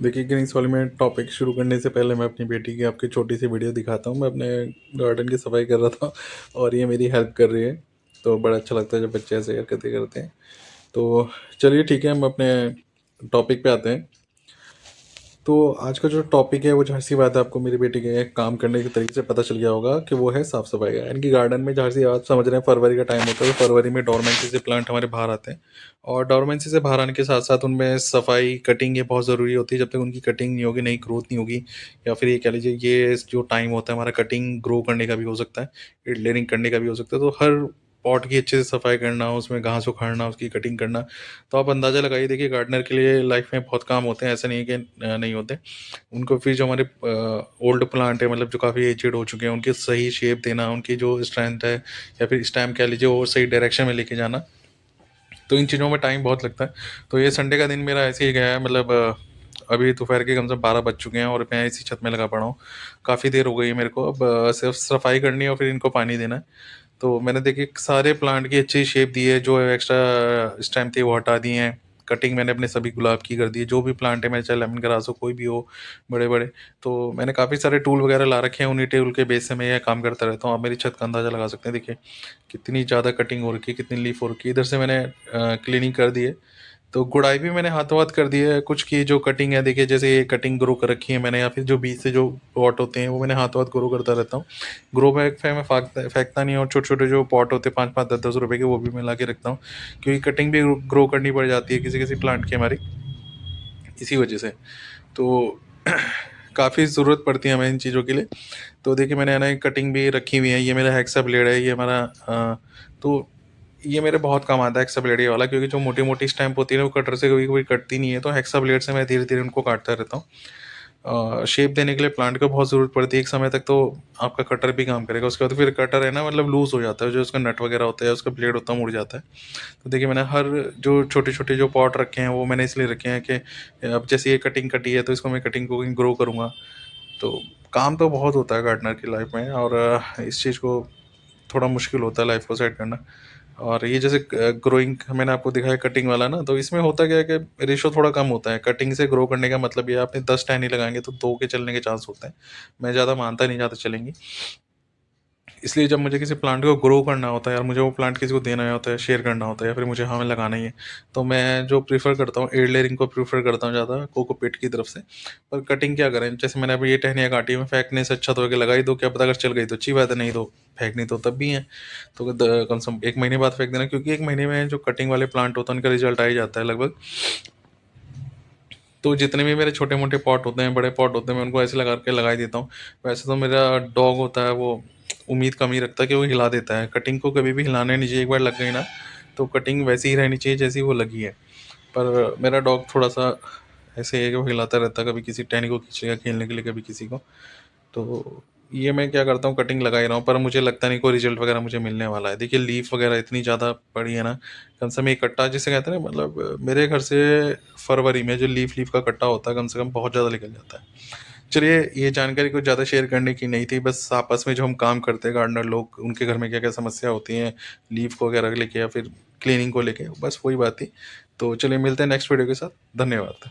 देखिए, green soil में topic शुरू करने से पहले मैं अपनी बेटी की आपकी छोटी सी वीडियो दिखाता हूँ। मैं अपने गार्डन की सफाई कर रहा था और ये मेरी हेल्प कर रही है। तो बड़ा अच्छा लगता है जब बच्चे ऐसे हरकतें करते हैं। तो चलिए ठीक है, हम अपने टॉपिक पे आते हैं। तो आज का जो टॉपिक है वो ज़ाहिर सी बात है, आपको मेरी बेटी के काम करने के तरीके से पता चल गया होगा कि वो है साफ़ सफाई का। इनकी गार्डन में ज़ाहिर सी आप समझ रहे हैं, फरवरी का टाइम होता है तो फरवरी में डोरमेंसी से प्लांट हमारे बाहर आते हैं। और डोरमेंसी से बाहर आने के साथ साथ उनमें सफाई, कटिंग ये बहुत ज़रूरी होती है। जब तक उनकी कटिंग नहीं होगी, नई ग्रोथ नहीं होगी, या फिर ये कह लीजिए ये जो टाइम होता है हमारा कटिंग ग्रो करने का भी हो सकता है, लेयरिंग करने का भी हो सकता है। तो हर पॉट की अच्छे से सफाई करना, उसमें घास उखाड़ना, उसकी कटिंग करना। तो आप अंदाज़ा लगाइए, देखिए गार्डनर के लिए लाइफ में बहुत काम होते हैं, ऐसा नहीं है कि नहीं होते। उनको फिर जो हमारे ओल्ड प्लांट है, मतलब जो काफ़ी एजेड हो चुके हैं, उनकी सही शेप देना, उनकी जो स्ट्रेंथ है या फिर स्टेम कह लीजिए वो सही डायरेक्शन में लेके जाना। तो इन चीज़ों में टाइम बहुत लगता है। तो ये संडे का दिन मेरा ऐसे ही गया है, मतलब अभी दोपहर के कम से कम 12 बज चुके हैं और मैं इसी छत में लगा पड़ा हूँ। काफ़ी देर हो गई है मेरे को। अब सिर्फ सफाई करनी है और फिर इनको पानी देना है। तो मैंने देखिए सारे प्लांट की अच्छी शेप दी है, जो एक्स्ट्रा स्टेम थी वो हटा दिए हैं। कटिंग मैंने अपने सभी गुलाब की कर दी है, जो भी प्लांट है मेरे, चाहे लेमन ग्रास हो, कोई भी हो, बड़े बड़े। तो मैंने काफ़ी सारे टूल वगैरह ला रखे हैं, उन्हीं टूल के बेस से मैं यह काम करता रहता हूँ। आप मेरी छत का अंदाज़ा लगा सकते हैं। देखिए कितनी ज़्यादा कटिंग हो रखी है, कितनी लीफ हो रखी है। इधर से मैंने क्लीनिंग कर दी है। तो गुड़ाई भी मैंने हाथों हाथ कर दी है। कुछ की जो कटिंग है, देखिए जैसे ये कटिंग ग्रो कर रखी है मैंने, या फिर जो बीज से जो पॉट होते हैं वो मैंने हाथों हाथ ग्रो करता रहता हूँ। ग्रो बैग में फेंकता नहीं, और छोटे छोटे जो पॉट होते हैं 5-5, 10-10 रुपए के, वो भी मैं ला के रखता हूँ। क्योंकि कटिंग भी ग्रो करनी पड़ जाती है किसी किसी प्लांट की हमारी, इसी वजह से। तो काफ़ी ज़रूरत पड़ती है हमें इन चीज़ों के लिए। तो देखिए मैंने है ना कटिंग भी रखी हुई है। ये मेरा हेक्सा ब्लेड है, ये हमारा तो ये मेरे बहुत काम आता है हेक्सा ब्लेड ये वाला, क्योंकि जो मोटी मोटी स्टैम्प होती है ना वो कटर से कभी कभी कटती नहीं है। तो हेक्सा ब्लेड से मैं धीरे धीरे उनको काटता रहता हूँ। शेप देने के लिए प्लांट को बहुत ज़रूरत पड़ती है। एक समय तक तो आपका कटर भी काम करेगा, उसके बाद फिर कटर है ना, मतलब लूज़ हो जाता है, जो उसका नट वगैरह होता है, उसका ब्लेड होता है, मुड़ जाता है। तो देखिए मैंने हर जो छोटे छोटे जो पॉट रखे हैं वो मैंने इसलिए रखे हैं कि अब जैसे ये कटिंग कटी है तो इसको मैं कटिंग को ग्रो करूँगा। तो काम तो बहुत होता है गार्डनर की लाइफ में, और इस चीज़ को थोड़ा मुश्किल होता है लाइफ को सेट करना। और ये जैसे ग्रोइंग मैंने आपको दिखाया कटिंग वाला ना, तो इसमें होता क्या है कि रेशो थोड़ा कम होता है। कटिंग से ग्रो करने का मतलब ये आपने 10 टहनी लगाएंगे तो 2 के चलने के चांस होते हैं। मैं ज़्यादा मानता नहीं ज़्यादा चलेंगी। इसलिए जब मुझे किसी प्लांट को ग्रो करना होता है, और मुझे वो प्लांट किसी को देना होता है, शेयर करना होता है, या फिर मुझे हाँ में लगाना ही है, तो मैं जो प्रीफर करता हूँ, एयर लेयरिंग को प्रीफर करता हूँ ज़्यादा, कोकोपीट की तरफ से। पर कटिंग क्या करें, जैसे मैंने अभी ये टहनियाँ काटी है, मैं फेंकने से अच्छा तो के लगाई दो, क्या पता अगर चल गई तो अच्छी बात है, नहीं तो फेंकनी तो तब भी है। तो कम से कम 1 महीने बाद फेंक देना, क्योंकि 1 महीने में जो कटिंग वाले प्लांट होता है उनका रिजल्ट आ ही जाता है लगभग। तो जितने भी मेरे छोटे मोटे पॉट होते हैं, बड़े पॉट होते हैं, मैं उनको ऐसे लगा के लगा ही देता हूँ। वैसे तो मेरा डॉग होता है, वो उम्मीद कम ही रखता है कि वो हिला देता है। कटिंग को कभी भी हिलाना नहीं चाहिए, एक बार लग गई ना तो कटिंग वैसी ही रहनी चाहिए जैसी वो लगी है। पर मेरा डॉग थोड़ा सा ऐसे है कि वो हिलाता रहता है, कभी किसी टहनी को खींचेगा खेलने के लिए, कभी किसी को। तो ये मैं क्या करता हूँ, कटिंग लगा ही रहा हूँ, पर मुझे लगता नहीं कोई रिजल्ट वगैरह मुझे मिलने वाला है। देखिए लीफ वगैरह इतनी ज़्यादा पड़ी है ना, कम से कम एक कट्टा जिसे कहते हैं ना, मतलब मेरे घर से फरवरी में जो लीफ लीफ का कट्टा होता है, कम से कम बहुत ज़्यादा निकल जाता है। चलिए, ये जानकारी कुछ ज़्यादा शेयर करने की नहीं थी, बस आपस में जो हम काम करते हैं गार्डनर लोग, उनके घर में क्या क्या समस्या होती हैं लीफ को वगैरह लेके, या फिर क्लीनिंग को लेके, बस वही बात थी। तो चलिए मिलते हैं नेक्स्ट वीडियो के साथ। धन्यवाद।